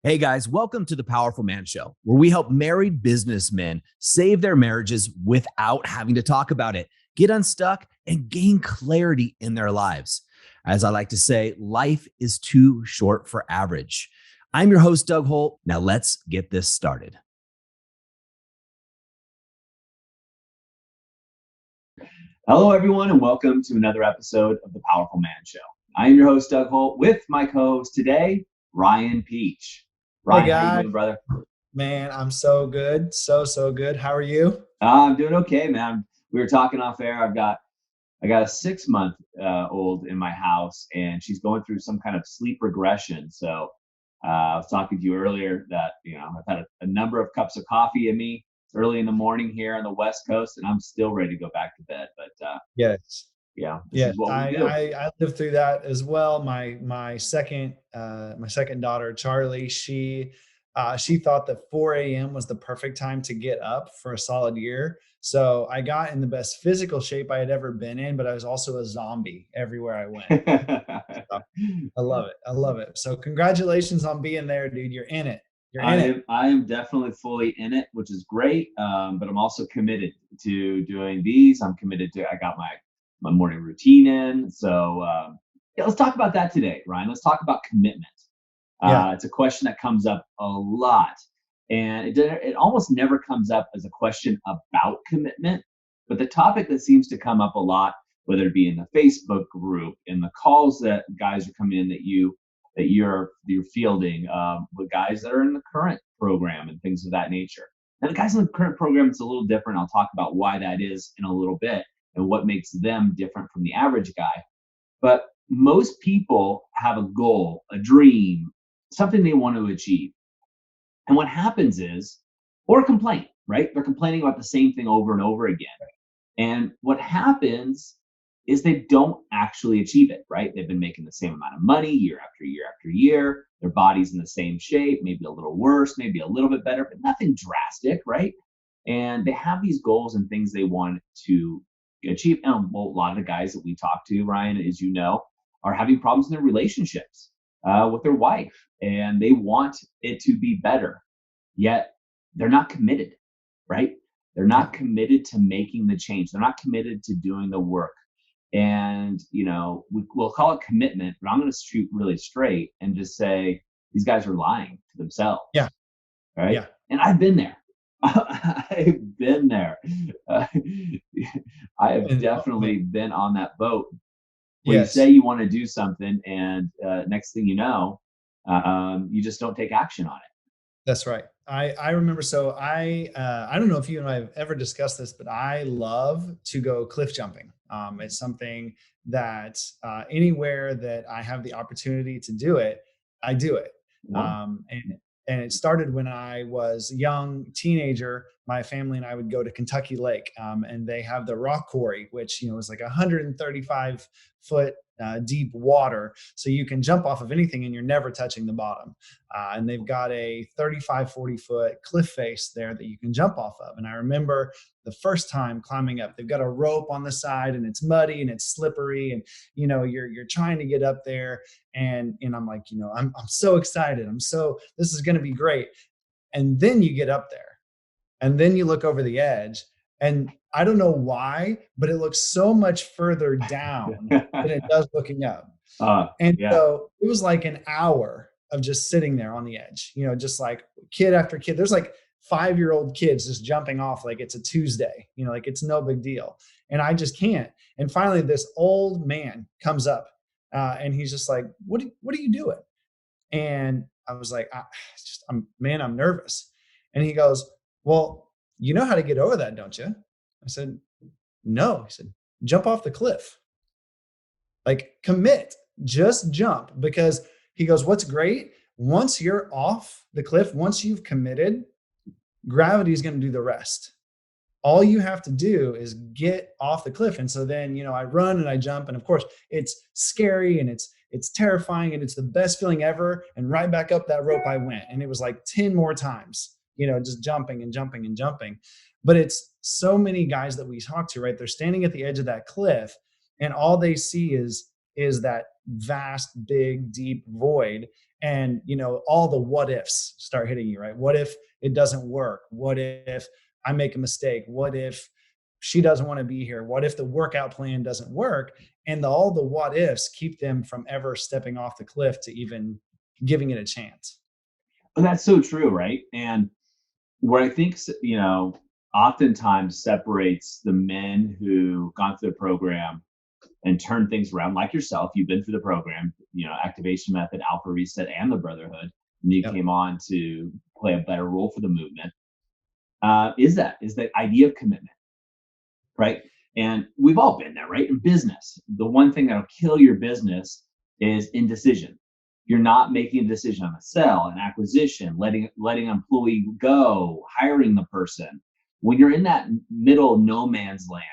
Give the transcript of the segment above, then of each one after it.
Hey guys, welcome to the Powerful Man Show, where we help married businessmen save their marriages without having to talk about it, get unstuck, and gain clarity in their lives. As I like to say, life is too short for average. I'm your host, Doug Holt. Now let's get this started. Hello, everyone, and welcome to another episode of the Powerful Man Show. I am your host, Doug Holt, with my co-host today, Ryan Peach. Hey Ryan, how you guys, doing, brother? man, I'm so good, so good. How are you? I'm doing okay, man. We were talking off air. I got a 6 month old in my house, and she's going through some kind of sleep regression. So I was talking to you earlier that I've had a number of cups of coffee in me. It's early in the morning here on the West Coast, and I'm still ready to go back to bed. But Yes, yeah, this is yes. what we I do. I, I lived through that as well. My second daughter, Charlie, she thought that 4 a.m. was the perfect time to get up for a solid year. So I got in the best physical shape I had ever been in, but I was also a zombie everywhere I went. So I love it. I love it. So congratulations on being there, dude. You're in it. You're I in it. am I am definitely fully in it, which is great. But I'm also committed to doing these. I'm committed to. I got my morning routine in. So yeah, let's talk about that today, Ryan. Let's talk about commitment. Yeah. It's a question that comes up a lot, and it almost never comes up as a question about commitment. But the topic that seems to come up a lot, whether it be in the Facebook group, in the calls that guys are coming in that you're fielding with guys that are in the current program and things of that nature. And the guys in the current program, it's a little different. I'll talk about why that is in a little bit and what makes them different from the average guy. But most people have a goal, a dream, something they want to achieve. And what happens is, or a complaint, right? They're complaining about the same thing over and over again. And what happens is they don't actually achieve it, right? They've been making the same amount of money year after year after year. Their body's in the same shape, maybe a little worse, maybe a little bit better, but nothing drastic, right? And they have these goals and things they want to achieve. And well, a lot of the guys that we talk to, Ryan, as you know, are having problems in their relationships with their wife, and they want it to be better, yet they're not committed, right? They're Yeah. not committed to making the change. They're not committed to doing the work. And, we'll call it commitment, but I'm going to shoot really straight and just say these guys are lying to themselves, Yeah. right? Yeah. And I've been there. I've been there. Uh, I have And oh, man, definitely been on that boat where you say yes, you want to do something, and next thing you know, you just don't take action on it. that's right. I remember. So I don't know if you and I have ever discussed this, but I love to go cliff jumping. It's something that anywhere that I have the opportunity to do it, I do it. Well, And it started when I was a young teenager. My family and I would go to Kentucky Lake, and they have the rock quarry, which is like 135 foot deep water, so you can jump off of anything and you're never touching the bottom. And they've got a 35, 40 foot cliff face there that you can jump off of. And I remember the first time climbing up, they've got a rope on the side and it's muddy and it's slippery. And, you're trying to get up there. And I'm like, I'm so excited. This is going to be great. And then you get up there and then you look over the edge, and I don't know why, but it looks so much further down than it does looking up. And yeah. so it was like an hour of just sitting there on the edge, just like kid after kid. There's like 5-year-old kids just jumping off like it's a Tuesday, like it's no big deal. And I just can't. And finally, this old man comes up, and he's just like, what are you doing? And I was like, I'm nervous. And he goes, well, you know how to get over that, don't you? I said, no. He said, jump off the cliff. Like, commit, just jump. Because he goes, what's great? Once you're off the cliff, once you've committed, gravity is going to do the rest. All you have to do is get off the cliff. And so then, I run and I jump. And of course, it's scary and it's terrifying and it's the best feeling ever. And right back up that rope I went. And it was like 10 more times, just jumping and jumping and jumping. But it's so many guys that we talk to, right? They're standing at the edge of that cliff, and all they see is that vast, big, deep void. And, all the what ifs start hitting you, right? What if it doesn't work? What if I make a mistake? What if she doesn't want to be here? What if the workout plan doesn't work? And all the what ifs keep them from ever stepping off the cliff to even giving it a chance. And that's so true, right? And what I think, oftentimes separates the men who gone through the program and turn things around, like yourself, you've been through the program, activation method, alpha reset, and the brotherhood, and you Yep. came on to play a better role for the movement. Is the idea of commitment, right? And we've all been there, right? In business, the one thing that'll kill your business is indecision. You're not making a decision on a sell, an acquisition, letting an employee go, hiring the person. When you're in that middle no man's land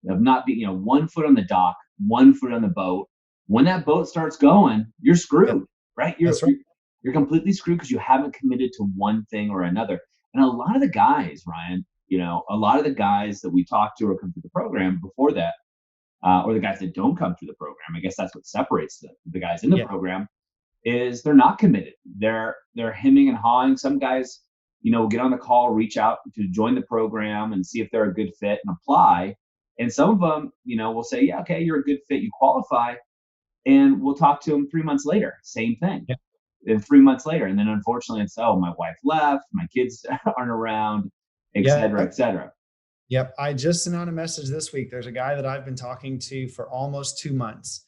of not being, 1 foot on the dock, 1 foot on the boat, when that boat starts going, you're Yep. screwed, right? That's right. You're completely screwed because you haven't committed to one thing or another. And a lot of the guys, Ryan, a lot of the guys that we talk to or come through the program before that, or the guys that don't come through the program, I guess that's what separates the guys in the Yeah. program, is they're not committed. They're hemming and hawing. Some guys, get on the call, reach out to join the program and see if they're a good fit and apply. And some of them, will say, yeah, okay, you're a good fit, you qualify, and we'll talk to them 3 months later. Same thing. Yeah. And 3 months later, and then unfortunately, it's my wife left, my kids aren't around, et cetera, Yeah. et cetera. Yep. I just sent out a message this week. There's a guy that I've been talking to for almost 2 months.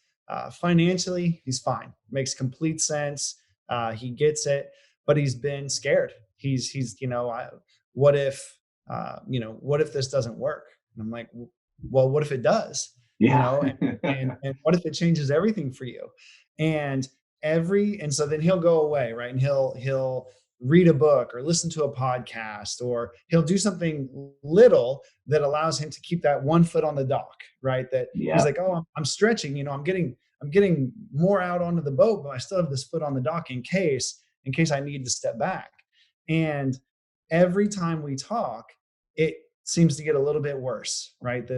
Financially, he's fine. Makes complete sense. He gets it, but he's been scared. What if, what if this doesn't work? And I'm like, well, what if it does? You Yeah. know, and what if it changes everything for you? And and so then he'll go away, right? And he'll read a book or listen to a podcast, or he'll do something little that allows him to keep that 1 foot on the dock, right? That he's Yeah. like, oh, I'm stretching, I'm getting more out onto the boat, but I still have this foot on the dock in case I need to step back. And every time we talk, it seems to get a little bit worse, right?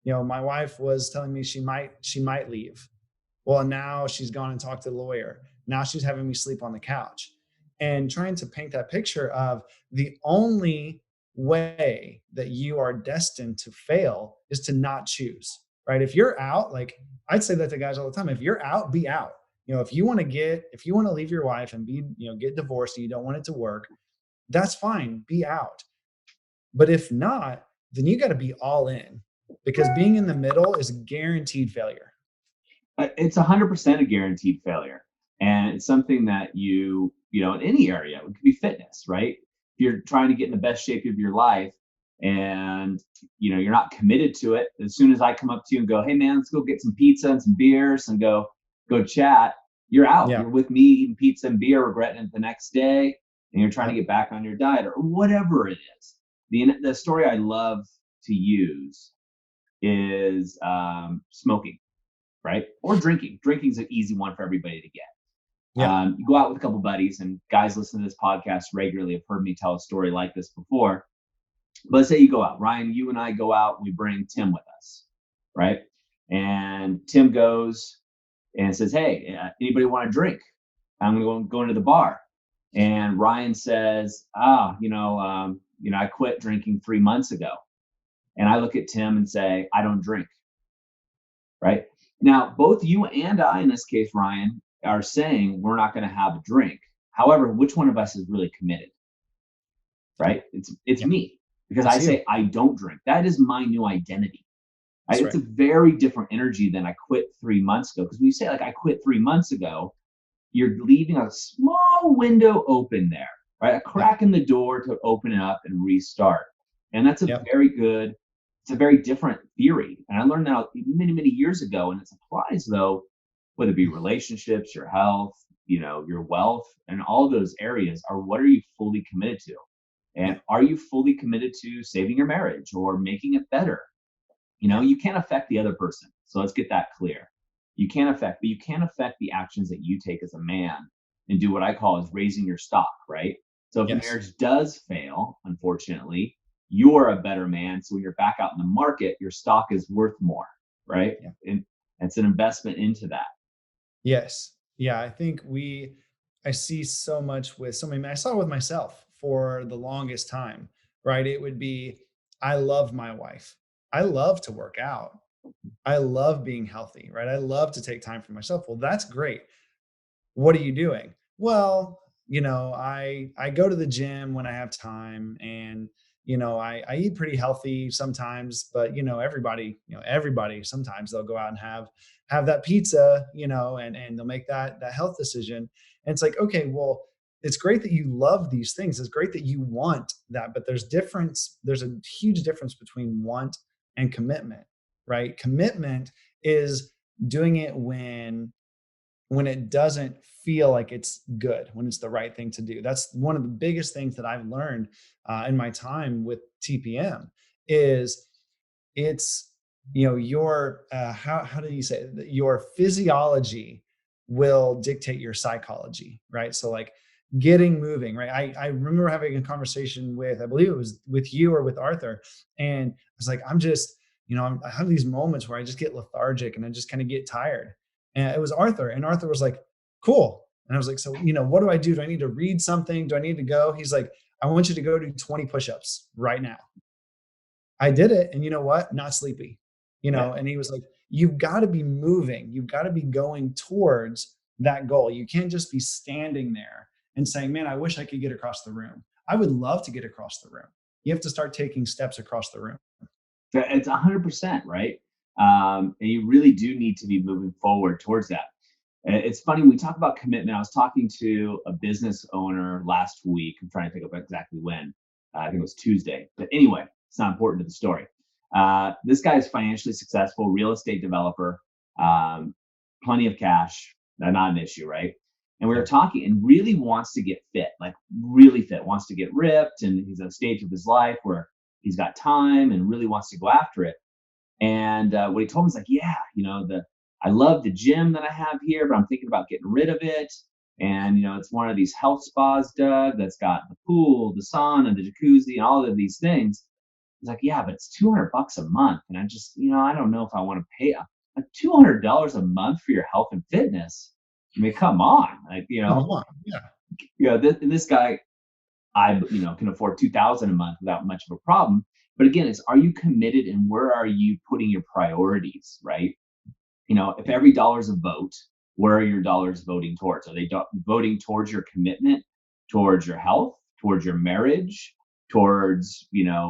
My wife was telling me she might leave. Well, now she's gone and talked to the lawyer. Now she's having me sleep on the couch, and trying to paint that picture of the only way that you are destined to fail is to not choose, right? If you're out, like I'd say that to guys all the time, if you're out, be out. If you want to leave your wife and get divorced and you don't want it to work, that's fine, be out. But if not, then you got to be all in, because being in the middle is guaranteed failure. It's 100% a guaranteed failure. And it's something that in any area, it could be fitness, right? If you're trying to get in the best shape of your life and, you're not committed to it, as soon as I come up to you and go, hey man, let's go get some pizza and some beers and go chat, you're out. Yeah. You're with me eating pizza and beer, regretting it the next day, and you're trying to Yep. get back on your diet or whatever it is. The story I love to use is smoking, right? Or drinking. Drinking's an easy one for everybody to get. Yep. You go out with a couple buddies, and guys listen to this podcast regularly have heard me tell a story like this before. But let's say you go out, Ryan, you and I go out, we bring Tim with us, right? And Tim goes and says, hey, anybody want a drink? I'm going to go into the bar. And Ryan says, I quit drinking 3 months ago. And I look at Tim and say, I don't drink, right? Now, both you and I, in this case, Ryan, are saying we're not going to have a drink. However, which one of us is really committed, right? It's Yeah. me, because I It's you. say I don't drink. That is my new identity. Right? That's It's right. a very different energy than I quit 3 months ago. Because when you say like I quit 3 months ago, you're leaving a small window open there, right? A Yep. crack in the door to open it up and restart. And that's Yep. it's a very different theory. And I learned that many, many years ago. And it applies though, whether it be relationships, your health, your wealth, and all those areas are what are you fully committed to? And Yep. are you fully committed to saving your marriage or making it better? Yep. You can't affect the other person. So let's get that clear. But you can affect the actions that you take as a man and do what I call is raising your stock, right? So if the Yes. marriage does fail, unfortunately, you're a better man. So when you're back out in the market, your stock is worth more, right? Yeah. And it's an investment into that. Yes. Yeah. I think we I see so much with so many, I saw it with myself for the longest time, right? It would be, I love my wife. I love to work out. I love being healthy, right? I love to take time for myself. Well, that's great. What are you doing? Well, I go to the gym when I have time, and I eat pretty healthy sometimes, but everybody sometimes they'll go out and have that pizza, and they'll make that health decision. And it's like, okay, well, it's great that you love these things. It's great that you want that, but there's a huge difference between want and commitment, right? Commitment is doing it when it doesn't feel like it's good, when it's the right thing to do. That's one of the biggest things that I've learned in my time with TPM is it's your how do you say it? Your physiology will dictate your psychology, right? So like getting moving, right? I remember having a conversation with, I believe it was with you or with Arthur, and I was like, I'm just I have these moments where I just get lethargic and I just kind of get tired. And it was Arthur, and Arthur was like, cool. And I was like, so what do I do? Do I need to read something? Do I need to go? He's like, I want you to go do 20 push-ups right now. I did it, and you know what? Not sleepy. Yeah. And he was like, you've got to be moving. You've got to be going towards that goal. You can't just be standing there and saying, man, I wish I could get across the room. I would love to get across the room. You have to start taking steps across the room. It's 100%, right? And you really do need to be moving forward towards that. It's funny when we talk about commitment. I was talking to a business owner last week. I'm trying to think of exactly when. I think it was Tuesday. But anyway, it's not important to the story. This guy is financially successful, real estate developer, um, plenty of cash. Not an issue, right? And we were Yeah. talking, and really wants to get fit, like really fit, wants to get ripped, and he's at a stage of his life where he's got time and really wants to go after it. And what he told me is like, yeah, I love the gym that I have here, but I'm thinking about getting rid of it. And it's one of these health spas, Doug, that's got the pool, the sauna, the jacuzzi, and all of these things. He's like, yeah, but it's $200 a month, and I just, I don't know if I want to pay like $200 a month for your health and fitness. I mean, come on, like Come on. Yeah. this guy I can afford 2,000 a month without much of a problem. But again, it's, are you committed, and where are you putting your priorities, right? If every dollar is a vote, where are your dollars voting towards? Are they voting towards your commitment, towards your health, towards your marriage, towards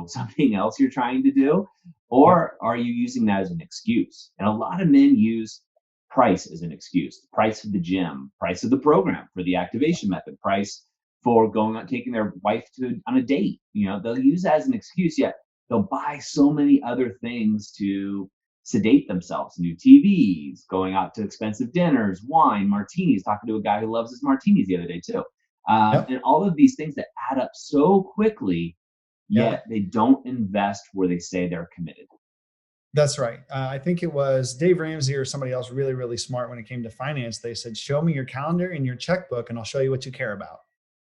something else you're trying to do, Yep. or are you using that as an excuse? And a lot of men use price as an excuse: the price of the gym, price of the program for the activation method, price for going on taking their wife to on a date. They'll use that as an excuse, yet they'll buy so many other things to sedate themselves: new TVs, going out to expensive dinners, wine, martinis. Talking to a guy who loves his martinis the other day too, Yep. and all of these things that add up so quickly, Yeah. yet they don't invest where they say they're committed. That's right. I think it was Dave Ramsey or somebody else really, really smart when it came to finance. They said, show me your calendar and your checkbook, and I'll show you what you care about.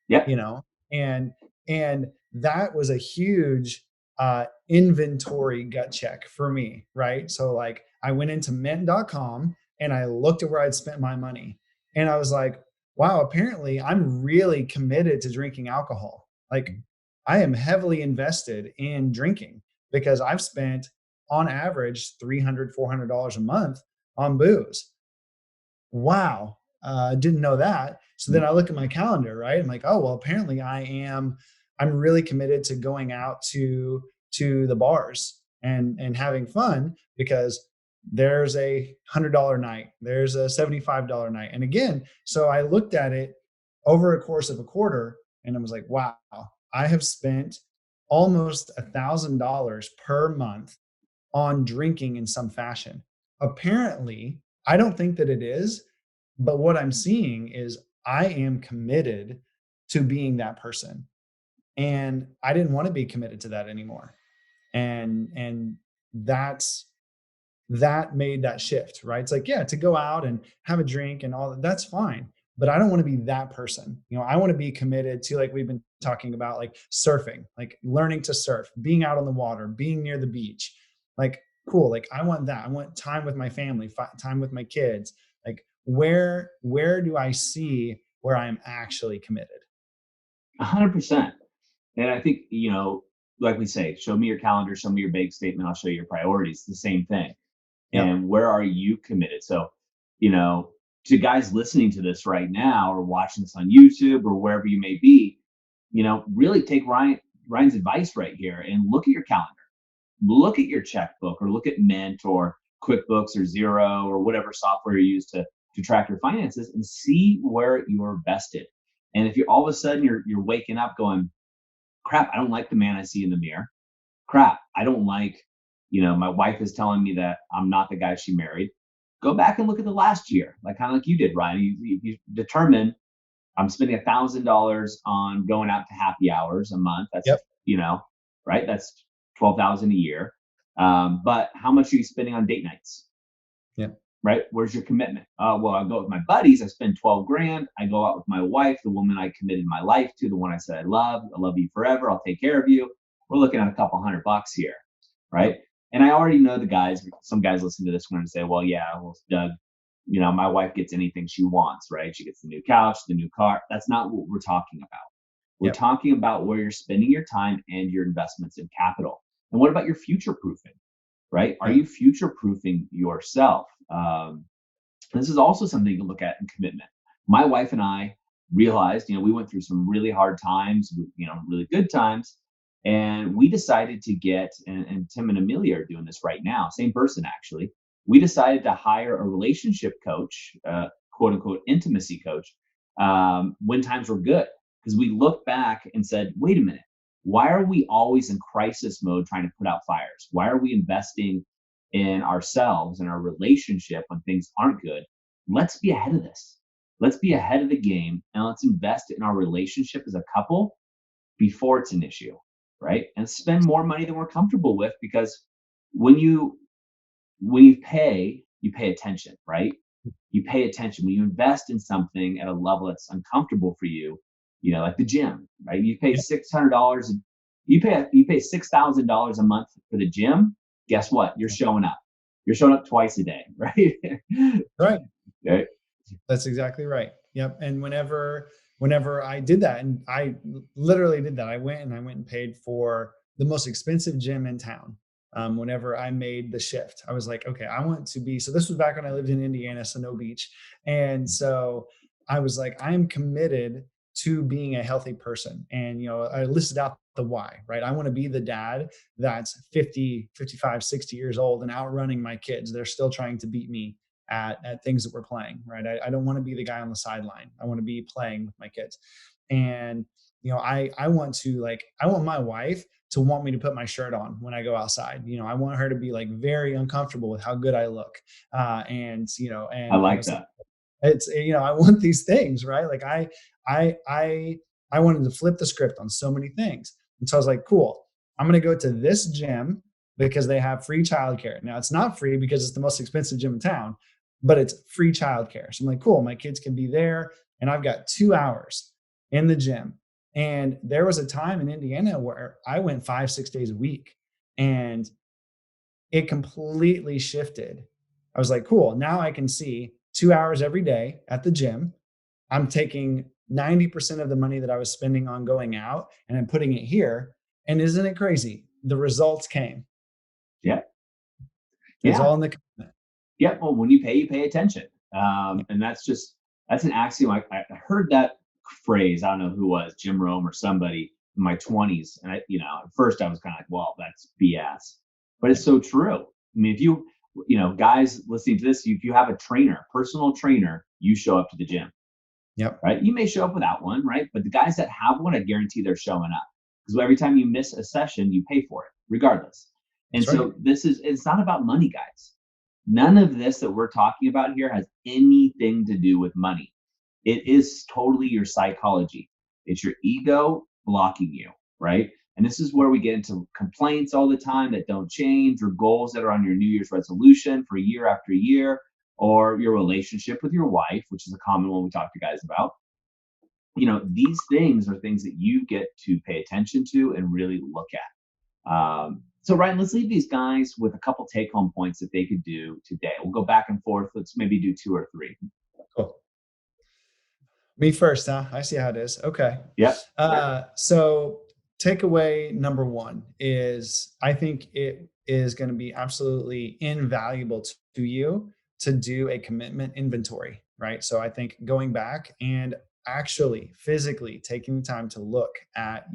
Yep. you know and and that was a huge inventory gut check for me, right? So like I went into mint.com and I looked at where I'd spent my money, and I was like, wow, apparently I'm really committed to drinking alcohol. Like I am heavily invested in drinking because I've spent on average $300 $400 a month on booze. Wow, didn't know that. So then I look at my calendar, right? I'm like, oh well, apparently I'm really committed to going out to the bars and having fun, because there's a $100 night, there's a $75 night. And again, so I looked at it over a course of a quarter, and I was like, wow, I have spent almost $1,000 per month on drinking in some fashion. Apparently, I don't think that it is, but what I'm seeing is I am committed to being that person. And I didn't want to be committed to that anymore. And that's that made that shift, right? It's like, yeah, to go out and have a drink and all that, that's fine. But I don't want to be that person. I want to be committed to, like we've been talking about, like surfing, like learning to surf, being out on the water, being near the beach. Like, cool. Like, I want that. I want time with my family, time with my kids. Like, where do I see where I'm actually committed. 100%. And I think, like we say, show me your calendar, show me your bank statement, I'll show you your priorities. The same thing. Yep. And where are you committed? So, you know, to guys listening to this right now or watching this on YouTube or wherever you may be, really take Ryan's advice right here and look at your calendar, look at your checkbook, or look at Mint or QuickBooks or Zero or whatever software you use to track your finances and see where you're vested. And if you're all of a sudden you're waking up going, crap, I don't like the man I see in the mirror. Crap, I don't like, my wife is telling me that I'm not the guy she married. Go back and look at the last year, like kind of like you did, Ryan. You determine I'm spending $1,000 on going out to happy hours a month. That's, Yep. right. That's 12,000 a year. But how much are you spending on date nights? Yep. Right? Where's your commitment? Well, I go with my buddies. I spend 12 grand. I go out with my wife, the woman I committed my life to, the one I said I love. I love you forever. I'll take care of you. We're looking at a couple $100 here, right? Yep. And I already know the guys. Some guys listen to this one and say, "Well, yeah, well, Doug, my wife gets anything she wants, right? She gets the new couch, the new car." That's not what we're talking about. We're Yep. talking about where you're spending your time and your investments in capital. And what about your future proofing, right? Are Yep. you future proofing yourself? This is also something to look at in commitment. My wife and I realized, we went through some really hard times, really good times, and we decided to get, and Tim and Amelia are doing this right now, same person actually. We decided to hire a relationship coach, quote unquote intimacy coach, when times were good, because we looked back and said, wait a minute, why are we always in crisis mode trying to put out fires? Why are we investing in ourselves and our relationship when things aren't good? Let's be ahead of this. Let's be ahead of the game and let's invest in our relationship as a couple before it's an issue, right? And spend more money than we're comfortable with, because when you pay attention, right? You pay attention when you invest in something at a level that's uncomfortable for you, like the gym, right? You pay Yep. $600, you pay $6,000 a month for the gym. Guess what? You're showing up. You're showing up twice a day, right? Right. Right. That's exactly right. Yep. And whenever I did that, and I literally did that, I went and paid for the most expensive gym in town. Whenever I made the shift, I was like, okay, I want to be. So this was back when I lived in Indiana, so no beach, and so I was like, I am committed to being a healthy person. And I listed out the why, right? I want to be the dad that's 50, 55, 60 years old and outrunning my kids. They're still trying to beat me at things that we're playing, right? I don't want to be the guy on the sideline. I want to be playing with my kids. And I want to, like, I want my wife to want me to put my shirt on when I go outside. I want her to be like very uncomfortable with how good I look. And I like it's like, that. I want these things, right? Like I I I wanted to flip the script on so many things. And so I was like, cool, I'm going to go to this gym because they have free childcare. Now it's not free because it's the most expensive gym in town, but it's free childcare. So I'm like, cool, my kids can be there, and I've got 2 hours in the gym. And there was a time in Indiana where I went 5, 6 days a week, and it completely shifted. I was like, cool, now I can see 2 hours every day at the gym. I'm taking 90% of the money that I was spending on going out and I'm putting it here. And isn't it crazy? The results came. Yeah. It's Yeah. all in the comment. Yeah. Well, when you pay attention. And that's an axiom. I heard that phrase. I don't know who it was, Jim Rome or somebody in my 20s. And at first I was kind of like, well, that's BS, but it's Yeah. so true. I mean, if guys listening to this, if you have a trainer, personal trainer, you show up to the gym, Yep. right? You may show up without one, right? But the guys that have one, I guarantee they're showing up, because every time you miss a session, you pay for it regardless. And That's right. so it's not about money, guys. None of this that we're talking about here has anything to do with money. It is totally your psychology. It's your ego blocking you, right? And this is where we get into complaints all the time that don't change, or goals that are on your New Year's resolution for year after year, or your relationship with your wife, which is a common one we talk to guys about. These things are things that you get to pay attention to and really look at. So, Ryan, let's leave these guys with a couple take home points that they could do today. We'll go back and forth. Let's maybe do two or three. Cool. Me first, huh? I see how it is. Okay. Yep. So takeaway number one is I think it is going to be absolutely invaluable to you to do a commitment inventory, right? So I think going back and actually physically taking the time to look at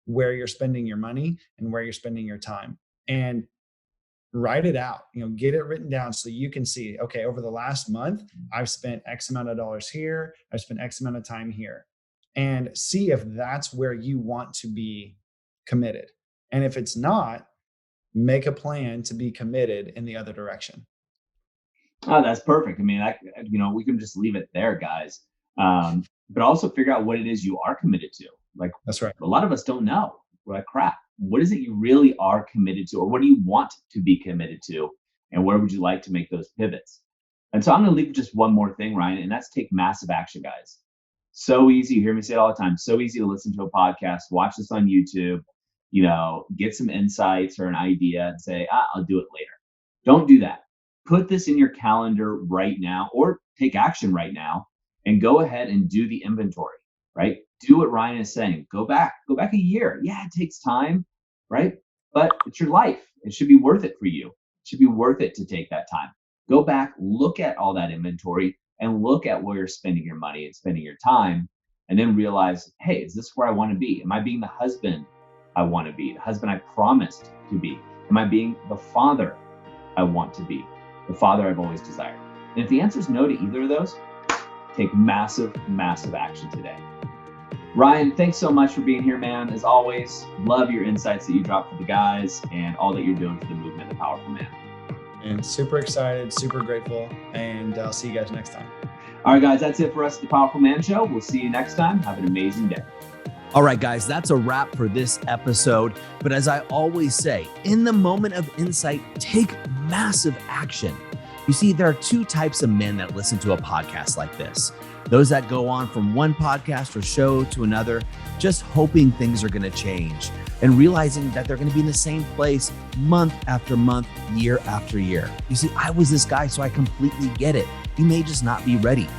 where you're spending your money and where you're spending your time, and write it out, get it written down so you can see, okay, over the last month, I've spent X amount of dollars here, I've spent X amount of time here, and see if that's where you want to be committed. And if it's not, make a plan to be committed in the other direction. Oh, that's perfect. I mean, we can just leave it there, guys. But also figure out what it is you are committed to. Like That's right. a lot of us don't know. We're like, crap, what is it you really are committed to? Or what do you want to be committed to? And where would you like to make those pivots? And so I'm going to leave with just one more thing, Ryan, and that's take massive action, guys. So easy. You hear me say it all the time. So easy to listen to a podcast, watch this on YouTube, get some insights or an idea and say, I'll do it later. Don't do that. Put this in your calendar right now or take action right now and go ahead and do the inventory, right? Do what Ryan is saying. Go back a year. Yeah, it takes time, right? But it's your life. It should be worth it for you. It should be worth it to take that time. Go back, look at all that inventory and look at where you're spending your money and spending your time, and then realize, hey, is this where I want to be? Am I being the husband I want to be? The husband I promised to be? Am I being the father I want to be? The father I've always desired? And if the answer is no to either of those, take massive, massive action today. Ryan, thanks so much for being here, man. As always, love your insights that you drop for the guys and all that you're doing for the movement, The Powerful Man. And super excited, super grateful, and I'll see you guys next time. All right, guys, that's it for us at The Powerful Man Show. We'll see you next time. Have an amazing day. All right, guys, that's a wrap for this episode. But as I always say, in the moment of insight, take massive action. You see, there are two types of men that listen to a podcast like this. Those that go on from one podcast or show to another, just hoping things are going to change and realizing that they're going to be in the same place month after month, year after year. You see, I was this guy, so I completely get it. You may just not be ready.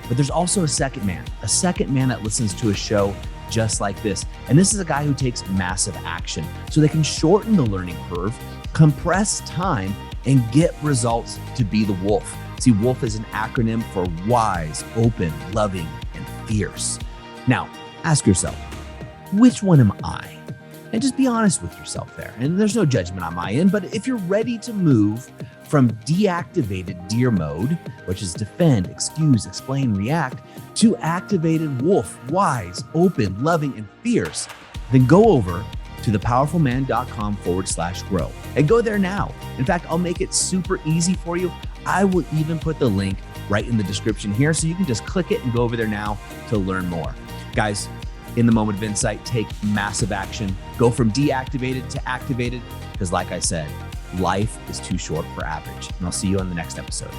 But there's also a second man that listens to a show just like this. And this is a guy who takes massive action so they can shorten the learning curve, compress time, and get results to be the wolf. See, wolf is an acronym for wise, open, loving, and fierce. Now, ask yourself, which one am I? And just be honest with yourself there. And there's no judgment on my end, but if you're ready to move from deactivated deer mode, which is defend, excuse, explain, react, to activated wolf, wise, open, loving, and fierce, then go over to thepowerfulman.com/grow and go there now. In fact, I'll make it super easy for you. I will even put the link right in the description here so you can just click it and go over there now to learn more. Guys, in the moment of insight, take massive action. Go from deactivated to activated because like I said, life is too short for average. And I'll see you on the next episode.